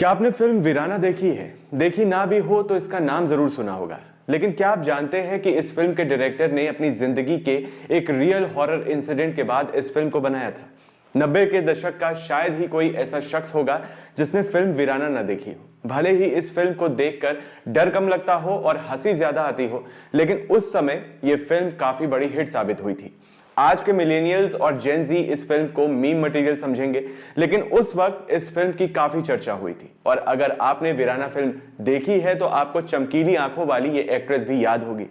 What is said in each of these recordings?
क्या आपने फिल्म वीराना देखी है? देखी ना भी हो तो इसका नाम जरूर सुना होगा। लेकिन क्या आप जानते हैं कि इस फिल्म के डायरेक्टर ने अपनी जिंदगी के एक रियल हॉरर इंसिडेंट के बाद इस फिल्म को बनाया था। 90 के दशक का शायद ही कोई ऐसा शख्स होगा जिसने फिल्म वीराना न देखी हो। भले ही इस फिल्म को देखकर डर कम लगता हो और हंसी ज्यादा आती हो, लेकिन उस समय यह फिल्म काफी बड़ी हिट साबित हुई थी। आज के मिलेनियल्स और जेन जी इस फिल्म को मीम मटेरियल समझेंगे, लेकिन उस वक्त इस फिल्म की काफी चर्चा हुई थी। और अगर आपने वीराना फिल्म देखी है तो आपको चमकीली आंखों वाली ये एक्ट्रेस भी याद होगी।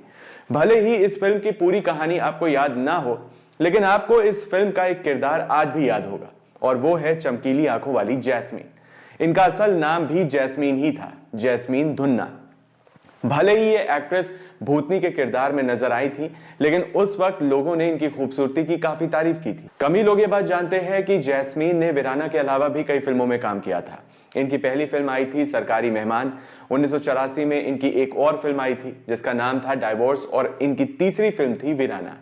भले ही इस फिल्म की पूरी कहानी आपको याद ना हो, लेकिन आपको इस फिल्म का एक किरदार आज भी याद होगा, और वो है चमकीली आंखों वाली जैस्मीन। इनका असल नाम भी जैस्मीन ही था, जैस्मीन धुन्ना। भले ही ये एक्ट्रेस भूतनी के किरदार में नजर आई थी, लेकिन उस वक्त लोगों ने इनकी खूबसूरती की काफी तारीफ की थी। कम ही लोग ये बात जानते हैं कि जैस्मीन ने वीराना के अलावा भी कई फिल्मों में काम किया था। इनकी पहली फिल्म आई थी सरकारी मेहमान। 1984 में इनकी एक और फिल्म आई थी जिसका नाम था डाइवोर्स, और इनकी तीसरी फिल्म थी वीराना।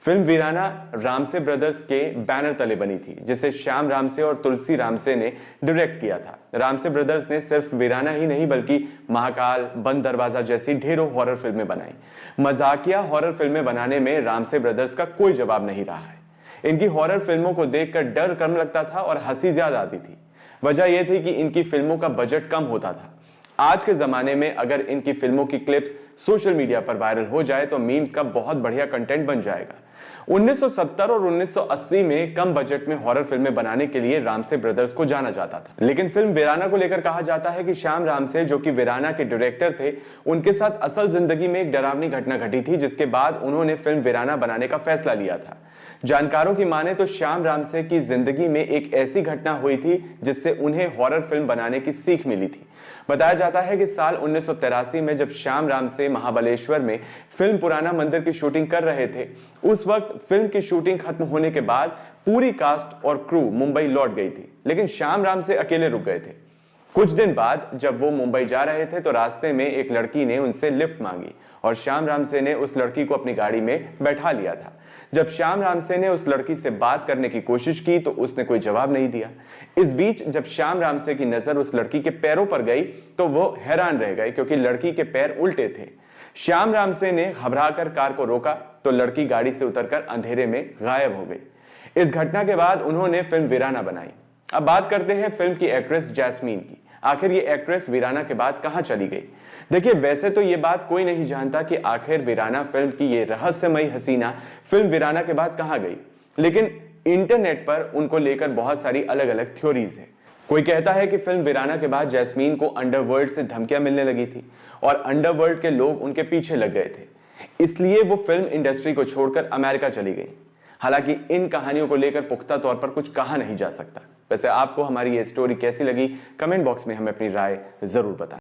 फिल्म वीराना रामसे ब्रदर्स के बैनर तले बनी थी, जिसे श्याम रामसे और तुलसी रामसे ने डायरेक्ट किया था। रामसे ब्रदर्स ने सिर्फ वीराना ही नहीं बल्कि महाकाल, बंद दरवाजा जैसी ढेरों हॉरर फिल्में बनाई। मजाकिया हॉरर फिल्में बनाने में रामसे ब्रदर्स का कोई जवाब नहीं रहा है। इनकी हॉरर फिल्मों को देखकर डर कम लगता था और हंसी ज्यादा आती थी। वजह यह थी कि इनकी फिल्मों का बजट कम होता था। आज के जमाने में अगर इनकी फिल्मों की क्लिप्स सोशल मीडिया पर वायरल हो जाए तो मीम्स का बहुत बढ़िया कंटेंट बन जाएगा। 1970 और 1980 में कम बजट में हॉरर फिल्में बनाने के लिए रामसे ब्रदर्स को जाना जाता था। लेकिन फिल्म वीराना को लेकर कहा जाता है कि श्याम रामसे, जो कि वीराना के डायरेक्टर थे, उनके साथ असल जिंदगी में एक डरावनी घटना घटी थी, जिसके बाद उन्होंने फिल्म वीराना बनाने का फैसला लिया था। जानकारों की माने तो श्याम रामसे की जिंदगी में एक ऐसी घटना हुई थी जिससे उन्हें हॉरर फिल्म बनाने की सीख मिली थी। बताया जाता है कि साल 1983 में जब श्याम रामसे महाबलेश्वर में फिल्म पुराना मंदिर की शूटिंग कर रहे थे, उस वक्त फिल्म की शूटिंग खत्म होने के बाद पूरी कास्ट और क्रू मुंबई लौट गई थी, लेकिन श्याम रामसे अकेले रुक गए थे। कुछ दिन बाद जब वो मुंबई जा रहे थे तो रास्ते में एक लड़की ने उनसे लिफ्ट मांगी और श्याम रामसे ने उस लड़की को अपनी गाड़ी में बैठा लिया था। जब श्याम रामसे ने उस लड़की से बात करने की कोशिश की तो उसने कोई जवाब नहीं दिया। इस बीच जब श्याम रामसे की नजर उस लड़की के पैरों पर गई तो वो हैरान रह गए, क्योंकि लड़की के पैर उल्टे थे। श्याम रामसे ने घबराकर कार को रोका तो लड़की गाड़ी से उतरकर अंधेरे में गायब हो गई। इस घटना के बाद उन्होंने फिल्म वीराना बनाई। अब बात करते हैं फिल्म की एक्ट्रेस जैस्मीन की। आखिर ये एक्ट्रेस वीराना के बाद कहां चली गई? देखिए, वैसे तो ये बात कोई नहीं जानता कि आखिर वीराना फिल्म की ये रहस्यमयी हसीना फिल्म वीराना के बाद कहां गई, लेकिन इंटरनेट पर उनको लेकर बहुत सारी अलग अलग थ्योरीज है। कोई कहता है कि फिल्म वीराना के बाद जैस्मीन को अंडरवर्ल्ड से धमकियां मिलने लगी थी और अंडरवर्ल्ड के लोग उनके पीछे लग गए थे, इसलिए वो फिल्म इंडस्ट्री को छोड़कर अमेरिका चली गई। हालांकि इन कहानियों को लेकर पुख्ता तौर पर कुछ कहा नहीं जा सकता। वैसे आपको हमारी ये स्टोरी कैसी लगी? कमेंट बॉक्स में हमें अपनी राय जरूर बताएं।